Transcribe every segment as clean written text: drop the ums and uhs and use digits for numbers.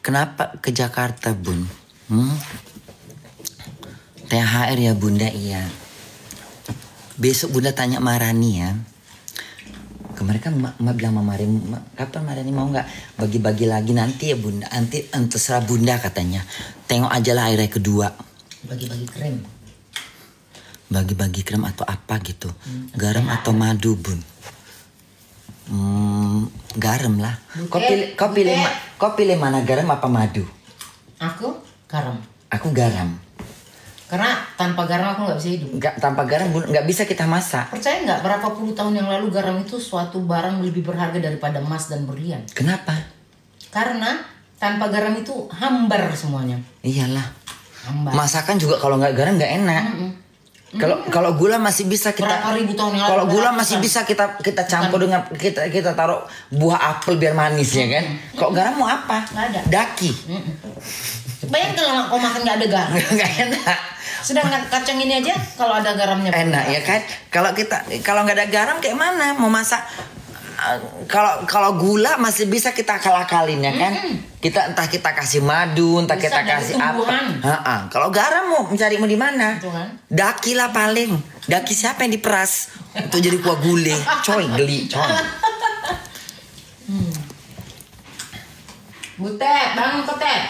Kenapa ke Jakarta, Bun? THR ya Bunda, iya. Besok Bunda tanya Marani ya. Kemarin kan Mak bilang sama Marani, kapan Marani mau nggak bagi-bagi lagi nanti ya Bunda. Nanti terserah Bunda katanya. Tengok aja lah airnya kedua. Bagi-bagi krem. Bagi-bagi krem atau apa gitu. Garam atau madu, Bun? Garam lah. Kau pilih mana, garam apa madu? Aku garam. Aku garam. Karena tanpa garam aku nggak bisa hidup. Tanpa garam nggak bisa kita masak. Percaya nggak, berapa puluh tahun yang lalu garam itu suatu barang lebih berharga daripada emas dan berlian. Kenapa? Karena tanpa garam itu hambar semuanya. Iyalah. Hambar. Masakan juga kalau nggak garam nggak enak. Kalau gula masih bisa kita. Berapa ribu tahun yang lalu. Kalau gula masih bisa kita campur dengan kita taruh buah apel biar manis ya kan. Kalau garam mau apa? Nggak ada. Daki. Bayangkan kalau kau makan nggak ada garam. Nggak enak. Sedangkan kacang ini aja kalau ada garamnya enak ya kan. Kalau nggak ada garam kayak mana mau masak? Kalau gula masih bisa kita akal-akalin ya kan. Entah kita kasih madu, entah bisa kita kasih tumbuhan. apa. Kalau garam mau mencari di mana? Kan? Daki lah paling. Daki siapa yang diperas untuk jadi kuah gulai? Coy, geli, coy. Butet, bangun Butet.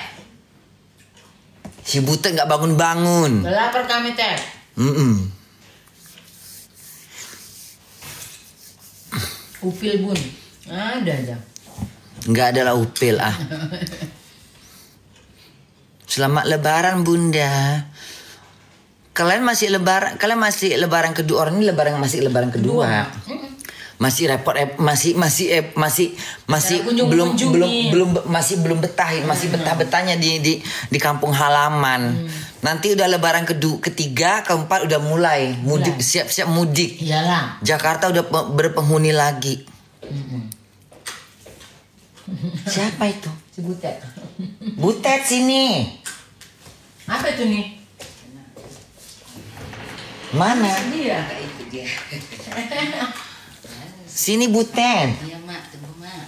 Si Butet nggak bangun-bangun. Lapar kami Teh. Upil Bun, ada aja. Nggak ada lah upil ah. Selamat Lebaran Bunda. Kalian masih lebaran kedua, orang ini masih lebaran kedua. Masih repot, masih belum betah, masih betah-betahnya di kampung halaman. Nanti udah lebaran ketiga, keempat udah mulai mudik, siap-siap mudik. Iyalah. Jakarta udah berpenghuni lagi. Siapa itu? Si Butet. Butet sini. Apa itu nih? Mana? Dia. Itu dia. Sini Butet. Iya mak, tunggu mak.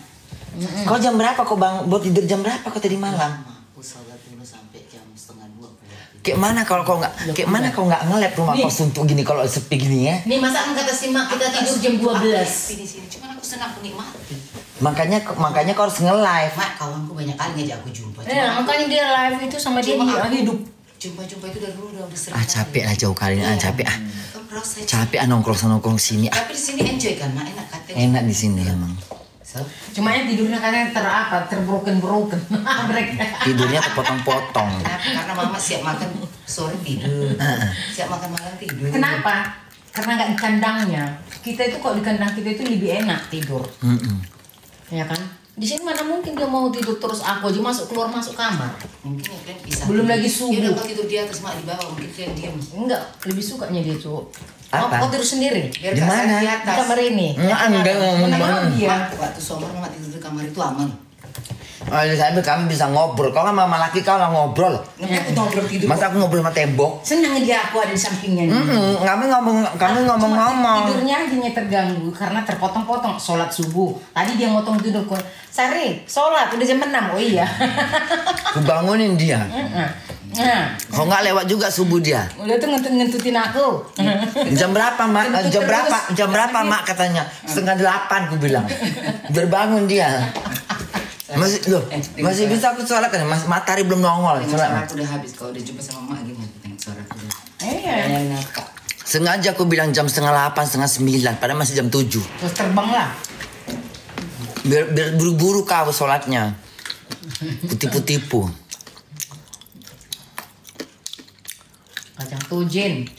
Kau jam berapa kau buat tidur jam berapa kau tadi malam? Aku sholat dulu sampai jam 1:30. Kayak mana kalau kau nggak ngelap rumah kau suntuk gini kalau sepi gini ya? Nih masa kata si Mak kita tidur jam 12. Di sini cuman aku senang, aku nikmati. Makanya kau harus nge-live. Mak, kawanku banyak kali ngajak aku jumpa. Makanya dia live itu sama dia hidup. Jumpa itu dari dulu udah sering. Capek lah jauh kali ini, capek ah. Proses. Capek nongkrong sini. Tapi di sini enjoy kan, mak, enak katanya. Enak di sini emang. Cuma yang tidurnya katanya terbroken. Tidurnya kepotong-potong. Karena mama siap makan sore tidur, siap makan malam tidur. Kenapa? Karena nggak di kandangnya. Kita itu kok di kandang kita itu lebih enak tidur. Ya kan? Di sini mana mungkin dia mau tidur terus, aku aja masuk kamar. Mungkin ya kan bisa. Belum lagi subuh. Dia dapat tidur di atas, mak di bawah, mungkin dia diam. Enggak, lebih sukanya dia tuh. Apa? Kau tidur sendiri. Biar Di kasar mana? di Di atas. kamar ini. Enggak. Dia. Waktu somar mama tidur di kamar itu aman. Saya kami bisa ngobrol. Kau kan sama laki kau lah ngobrol. Nanti aku ngobrol tidur. Masa aku ngobrol sama tembok? Senang dia aku ada di sampingnya. Kami ngomong. Tidurnya aja terganggu karena terpotong-potong. Sholat subuh. Tadi dia ngotong tidur. Sari, sholat udah jam 6. Oh iya. Kubangunin dia. Nah, Kok nggak lewat juga subuh dia? udah tuh ngentutin aku. Jam berapa mak? Jam berapa mak katanya? 7:30 aku bilang. Berbangun dia. Masih bisa aku sholat kan? Matahari belum nongol. Sholat aku udah habis. Kalau udah jumpa sama mak gimana? Tengok sholat aku udah. Iya. Sengaja aku bilang jam 8:30, 8:30. Padahal masih jam 7. Terus terbang lah. Biar buru-buru kau sholatnya. Tipu-tipu. Kacang tujin.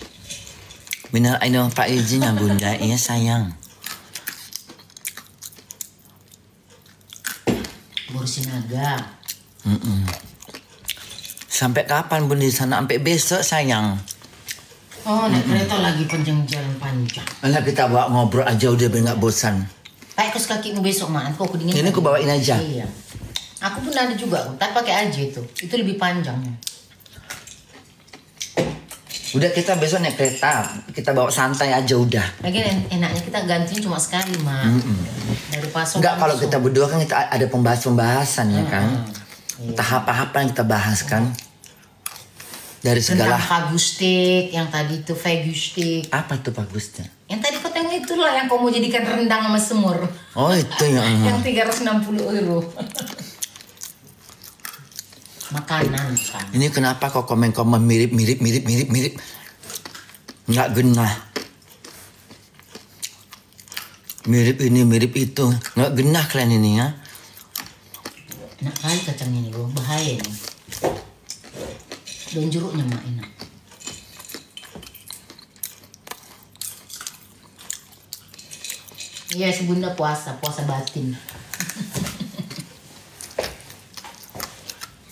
Minal aidin Pak izin ya Bunda. Iya sayang. Sinaga. Sampai kapan Bunda di sana? Sampai besok sayang. Oh, naik kereta lagi panjang jalan panjang. Alah kita bawa ngobrol aja udah biar nggak bosan. Kayak kos kakimu besok mak, aku dingin. Ini aku bawain aja. Iya. Aku pun ada juga, tapi pakai aja itu. Itu lebih panjang. Udah kita besok naik kereta, kita bawa santai aja udah. Lagian enaknya kita gantinya cuma sekali mak. Dari pasok. Enggak, kalau kita berdua kan kita ada pembahasan ya kan. Tahap apa yang kita bahas kan? Dari segala. Tentang fagustik, yang tadi itu fagustik. Apa tuh bagusnya? Yang tadi kau tengok itulah yang kau mau jadikan rendang sama semur. Oh itu ya. Yang 360 euro. Makanan kan. Ini kenapa kau komen-komen mirip. Nggak genah. Mirip ini, mirip itu. Nggak genah kalian ini ya. Enak kali kacangnya nih, bro. Bahaya nih. Dan jeruknya mak enak. Iya, si bunda puasa batin.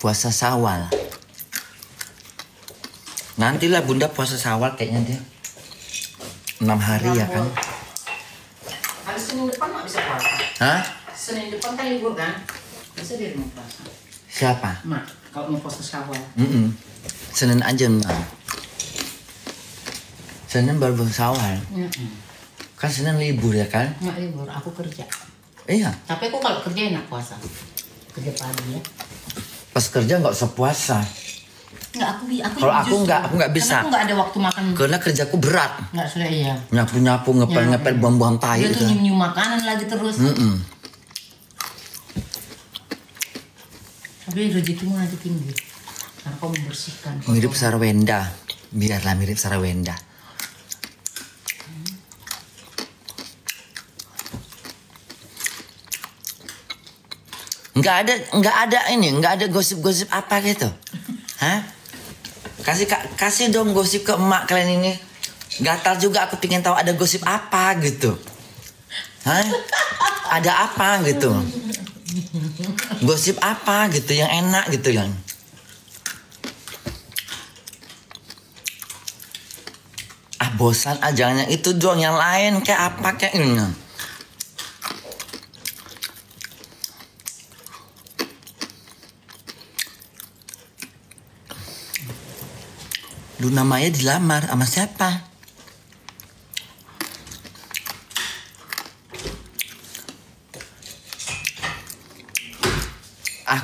Puasa Syawal. Nantilah bunda puasa Syawal kayaknya dia. 6 hari ya kan. Hari Senin depan mak bisa puasa. Hah? Senin depan kan libur kan? Bisa di rumah puasa. Siapa? Mak, kalau mau puasa Syawal. Senin aja Mak. Senin baru Syawal. Kan Senin libur ya kan? Nggak libur, aku kerja. Iya. Tapi aku kalau kerja enak puasa. Kerja pagi ya. Pas kerja nggak usah puasa. Nggak, Kalau aku nggak bisa. Karena aku nggak ada waktu makan. Karena kerjaku berat. Nggak sudah iya. Nyapu-nyapu, ngepel-ngepel, buang-buang tai Dia itu. tuh nyium makanan lagi terus. Tapi rezekimu nanti tinggi. Karena kau membersihkan. Mirip Sarwenda. Biarlah mirip Sarwenda. Nggak ada gosip-gosip apa gitu. Hah? Kasih dong gosip ke emak kalian ini. Gatal juga aku pengen tahu ada gosip apa gitu. Hah? Ada apa gitu. Gosip apa gitu yang enak gitu kan. Bosan jangan yang itu dong, yang lain kayak apa kayak ini. Luna Maya dilamar sama siapa?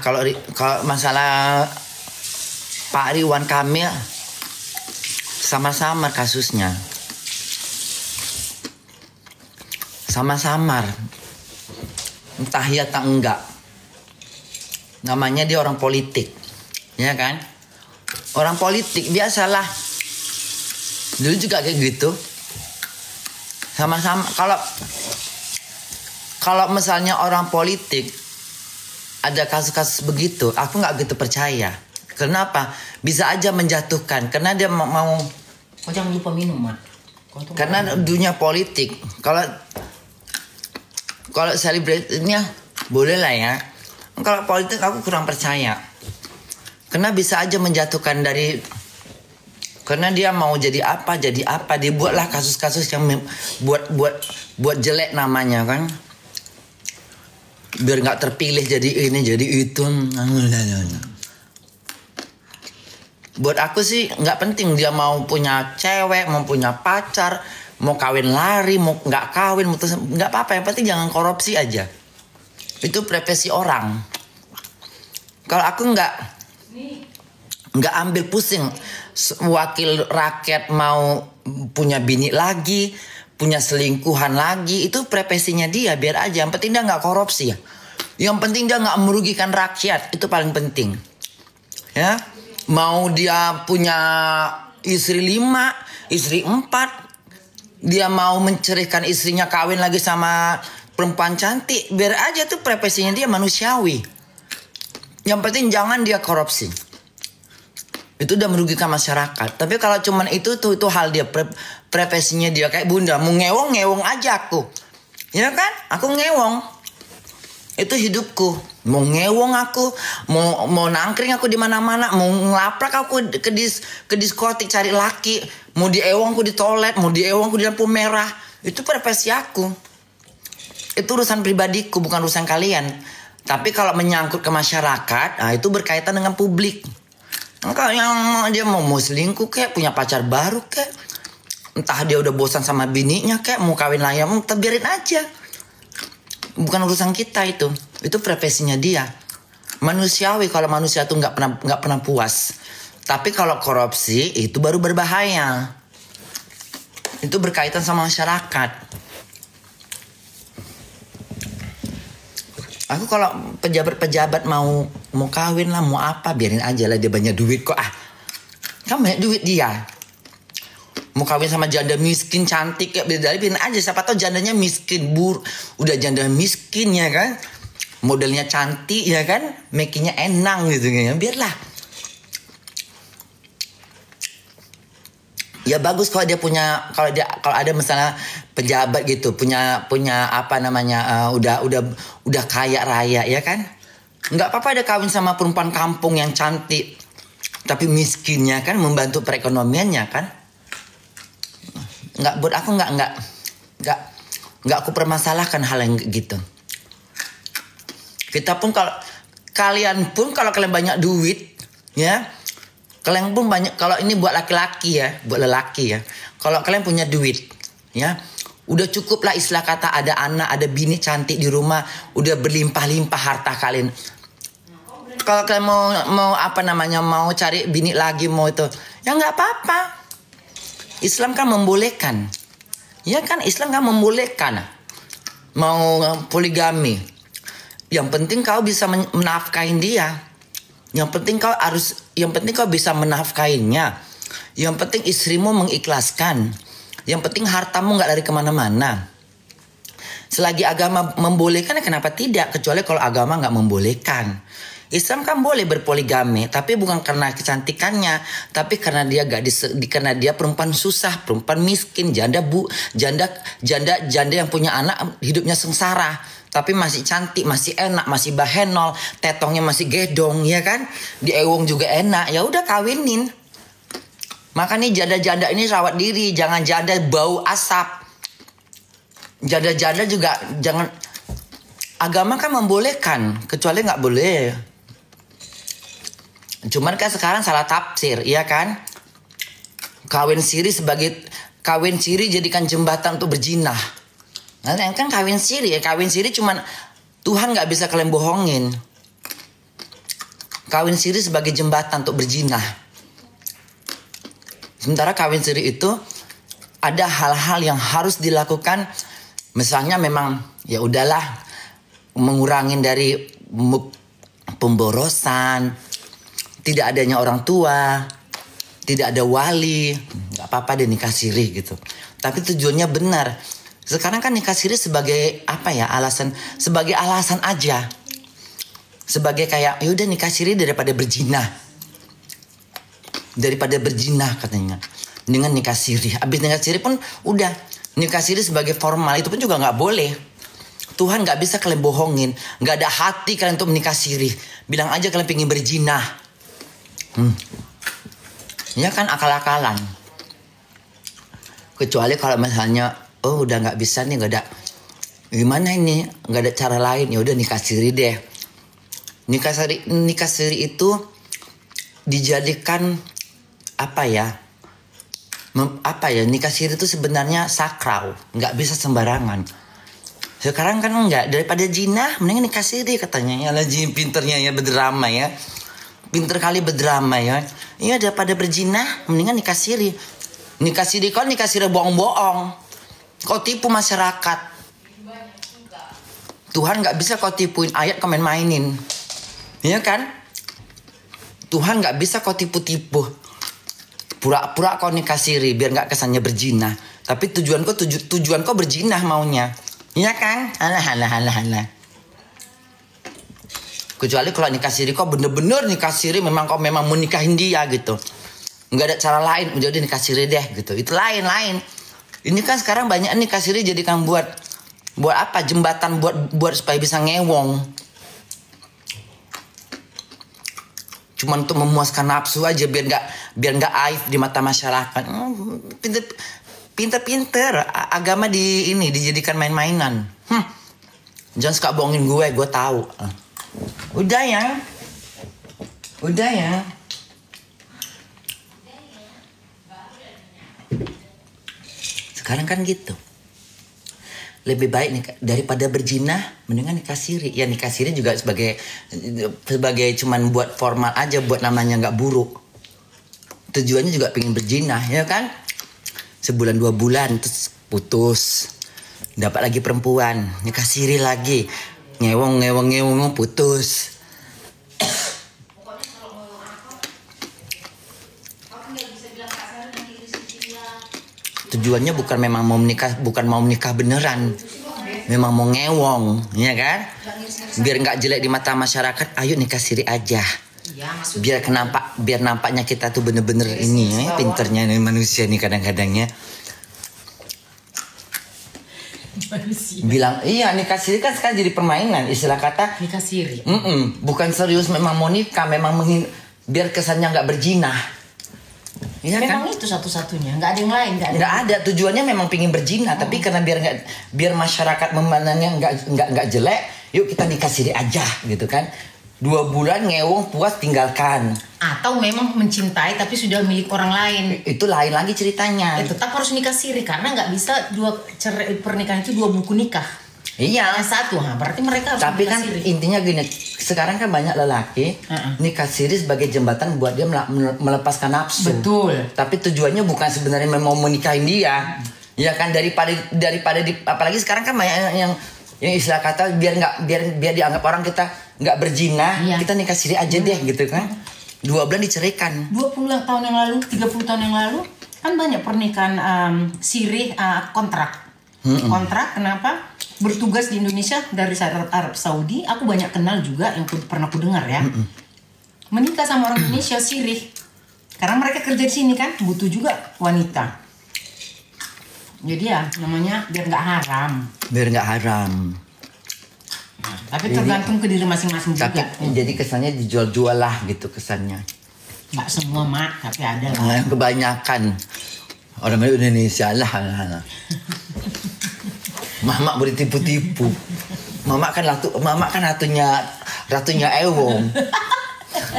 Kalau masalah Pak Ridwan Kamil sama-samar kasusnya. Sama-samar. Entah ya tak enggak. Namanya dia orang politik. Ya kan? Orang politik biasalah. Dulu juga kayak gitu. Sama-sama kalau misalnya orang politik ada kasus-kasus begitu, aku nggak gitu percaya. Kenapa? Bisa aja menjatuhkan karena dia mau. Kau jangan lupa minum, Mak. Karena dunia politik, kalau selebritinya boleh lah ya. Kalau politik aku kurang percaya. Karena bisa aja menjatuhkan karena dia mau jadi apa, dibuatlah kasus-kasus yang buat jelek namanya kan. Biar nggak terpilih jadi ini, jadi itu. Buat aku sih nggak penting dia mau punya cewek, mau punya pacar, mau kawin lari, mau nggak kawin, nggak apa-apa. Yang penting jangan korupsi aja. Itu profesi orang. Kalau aku nggak ambil pusing. Wakil rakyat mau punya bini lagi, punya selingkuhan lagi, itu profesinya dia, biar aja. Yang penting dia nggak korupsi ya. Yang penting dia nggak merugikan rakyat, itu paling penting. Ya, mau dia punya istri 5, istri 4, dia mau menceraikan istrinya kawin lagi sama perempuan cantik, biar aja tuh profesinya dia manusiawi. Yang penting jangan dia korupsi. Itu udah merugikan masyarakat. Tapi kalau cuman itu hal dia, profesinya dia kayak bunda, mau ngewong aja aku. Ya kan? Aku ngewong. Itu hidupku. Mau ngewong aku, mau nangkring aku di mana-mana, mau ngelaprak aku ke diskotik cari laki, mau diewong aku di toilet, mau diewong aku di lampu merah. Itu profesi aku. Itu urusan pribadiku, bukan urusan kalian. Tapi kalau menyangkut ke masyarakat, nah itu berkaitan dengan publik. Kalau yang dia mau selingkuh kayak punya pacar baru kayak, entah dia udah bosan sama bininya kayak mau kawin lagi, biarin aja. Bukan urusan kita itu profesinya dia. Manusiawi kalau manusia tuh nggak pernah puas. Tapi kalau korupsi itu baru berbahaya. Itu berkaitan sama masyarakat. Aku kalau pejabat-pejabat mau kawin lah, mau apa, biarin aja lah, dia banyak duit kok. Kan banyak duit dia. Mau kawin sama janda miskin cantik ya, biarin aja, siapa tahu jandanya miskin, udah janda miskin ya kan. Modelnya cantik ya kan, makingnya enak gitu kan, biarlah. Ya bagus kalau dia punya, kalau ada misalnya pejabat gitu, punya apa namanya, udah kaya raya ya kan. Nggak apa-apa ada kawin sama perempuan kampung yang cantik tapi miskinnya kan, membantu perekonomiannya kan. Nggak, buat aku nggak aku permasalahkan hal yang gitu. Kita pun kalau kalian banyak duit ya, kalian pun banyak, kalau ini buat laki-laki ya, buat lelaki ya, kalau kalian punya duit ya, udah cukup lah istilah kata, ada anak, ada bini cantik di rumah, udah berlimpah-limpah harta kalian. Kalau kalian mau apa namanya, mau cari bini lagi, mau itu ya nggak apa-apa. Islam kan membolehkan, ya kan, Islam kan membolehkan mau poligami. Yang penting kau bisa menafkahin dia. Yang penting kau bisa menafkahinya. Yang penting istrimu mengikhlaskan. Yang penting hartamu nggak lari kemana-mana. Selagi agama membolehkan, kenapa tidak? Kecuali kalau agama nggak membolehkan. Islam kan boleh berpoligami, tapi bukan karena kecantikannya, tapi karena dia perempuan susah, perempuan miskin, janda yang punya anak hidupnya sengsara, tapi masih cantik, masih enak, masih bahenol, tetongnya masih gedong, ya kan? Di ewong juga enak, ya udah kawinin. Makanya janda-janda ini rawat diri, jangan janda bau asap. Janda-janda juga jangan. Agama kan membolehkan, kecuali nggak boleh. Cuman kan sekarang salah tafsir, iya kan? Kawin siri jadikan jembatan untuk berzinah. Nah, kan kawin siri cuman Tuhan nggak bisa kalian bohongin. Kawin siri sebagai jembatan untuk berzinah. Sementara kawin siri itu ada hal-hal yang harus dilakukan. Misalnya memang ya udahlah, mengurangin dari pemborosan, tidak adanya orang tua, tidak ada wali, nggak apa-apa deh nikah siri gitu. Tapi tujuannya benar. Sekarang kan nikah siri sebagai apa ya, sebagai alasan aja. Sebagai kayak ya udah nikah siri daripada berzinah. Daripada berzinah katanya. Dengan nikah siri. Habis nikah siri pun udah nikah siri sebagai formal, itu pun juga nggak boleh. Tuhan nggak bisa kalian bohongin. Nggak ada hati kalian untuk menikah siri. Bilang aja kalian pengen berzinah. Ya kan, akal-akalan. Kecuali kalau misalnya udah nggak bisa nih, nggak ada, gimana ini, nggak ada cara lain, ya udah nikah siri deh. Nikah siri itu dijadikan apa ya, nikah siri itu sebenarnya sakral, nggak bisa sembarangan. Sekarang kan enggak, daripada jinah mending nikah siri katanya. Ya lah, pinternya ya berdrama ya, pinter kali berdrama ya. Iya, daripada berjinah mendingan nikah siri. Nikah siri bohong-bohong. Kau tipu masyarakat. Tuhan nggak bisa kau tipuin ayat, kau main-mainin. Iya kan? Tuhan nggak bisa kau tipu-tipu. Pura-pura kau nikah siri biar nggak kesannya berjinah. Tapi tujuan kau berjinah maunya. Iya kan? Alah. Kecuali kalau nikah siri kau bener-bener nikah siri, memang kau memang mau nikahin dia gitu. Nggak ada cara lain, udah nikah siri deh gitu. Itu lain. Ini kan sekarang banyak nikah siri jadikan buat apa? Jembatan buat supaya bisa ngewong. Cuman untuk memuaskan nafsu aja biar nggak aib di mata masyarakat. Pinter. Agama dijadikan main-mainan. Jangan suka bohongin gue tahu. Udah ya. Sekarang kan gitu. lebih baik nih daripada berzina, mendingan nikah siri. Ya nikah siri juga sebagai cuman buat formal aja, buat namanya nggak buruk. Tujuannya juga pengen berzina, ya kan? Sebulan 2 bulan terus putus, dapat lagi perempuan, nikah siri lagi, ngewong putus. Tujuannya bukan memang mau menikah, bukan mau menikah beneran, memang mau ngewong, ya kan? Biar nggak jelek di mata masyarakat, ayo nikah siri aja. Biar nampaknya kita tuh bener-bener ini, pinternya nih manusia nih kadang-kadangnya. Bilang iya nikah siri kan sekarang jadi permainan, istilah kata Nikah siri. bukan serius memang mau nikah, memang biar kesannya nggak berzina. Iya Memang kan? itu satu-satunya, nggak ada yang lain, Nggak ada, tujuannya memang pingin berzina, tapi karena biar masyarakat memandangnya nggak jelek, yuk kita nikah siri aja gitu kan. 2 bulan ngewong puas tinggalkan. Atau memang mencintai tapi sudah milik orang lain. Itu lain lagi ceritanya. Tetap harus nikah siri karena nggak bisa pernikahan itu 2 buku nikah. Iya. Hanya satu, berarti mereka harus Tapi nikah kan siri. intinya gini, sekarang kan banyak lelaki nikah siri sebagai jembatan buat dia melepaskan nafsu. Betul. Tapi tujuannya bukan sebenarnya mau menikahin dia. Ya kan daripada apalagi sekarang kan banyak yang istilah kata biar dianggap orang kita nggak berzina, kita nikah siri aja deh gitu kan. 2 bulan diceraikan. 20 tahun yang lalu, 30 tahun yang lalu kan banyak pernikahan siri kontrak. Kontrak kenapa? Bertugas di Indonesia dari Arab Saudi, aku banyak kenal juga yang pernah aku dengar ya. Menikah sama orang Indonesia sirih. Karena mereka kerja di sini kan butuh juga wanita. Jadi ya namanya biar nggak haram. Biar nggak haram. Tapi tergantung ke diri masing-masing Tapi juga. jadi kesannya dijual-jual lah gitu kesannya. Nggak semua mak, tapi ada lah. Nah, kebanyakan orang Indonesia lah. Mama boleh tipu-tipu. Mama kan ratunya Ewong.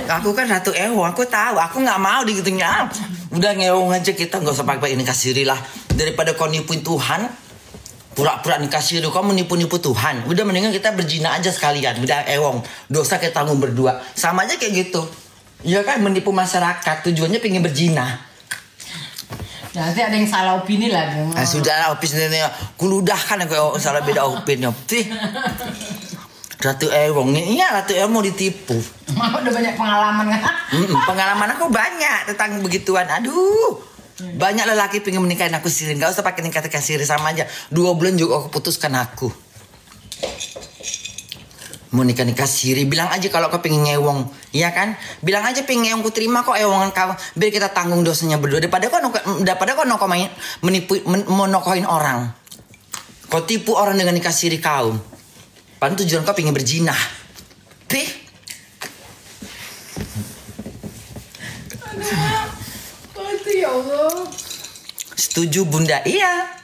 Aku kan ratu Ewong, aku tahu. Aku nggak mau digitunya. Udah ngewong aja kita, nggak usah pakai nikah siri lah. Daripada kau nipuin Tuhan, pura-pura nikah siri, kau menipu-nipu Tuhan. Udah mendingan kita berzina aja sekalian. Udah Ewong, dosa kita tanggung berdua. Sama aja kayak gitu. Ya kan menipu masyarakat, tujuannya pengen berzina. Nanti ada yang salah opini lagi. Sudah opini ini, kuludahkan aku salah beda opini. Ratu Ewong nih, iya Ratu Ewong mau ditipu. Mama udah banyak pengalaman kan? Pengalaman aku banyak tentang begituan. Aduh, banyak lelaki pengen menikahin aku siri. Gak usah pakai nikah siri, sama aja. 2 bulan juga aku putuskan aku. Mau nikah siri, bilang aja kalau kau pengen ngewong, iya kan? Bilang aja pengen ngewong, ku terima kok ewongan kau. Biar kita tanggung dosanya berdua. Daripada kau nokohin orang. Kau tipu orang dengan nikah siri kau. Padahal tujuan kau pengen berzina. Aduh, ya Allah. Setuju Bunda? Iya.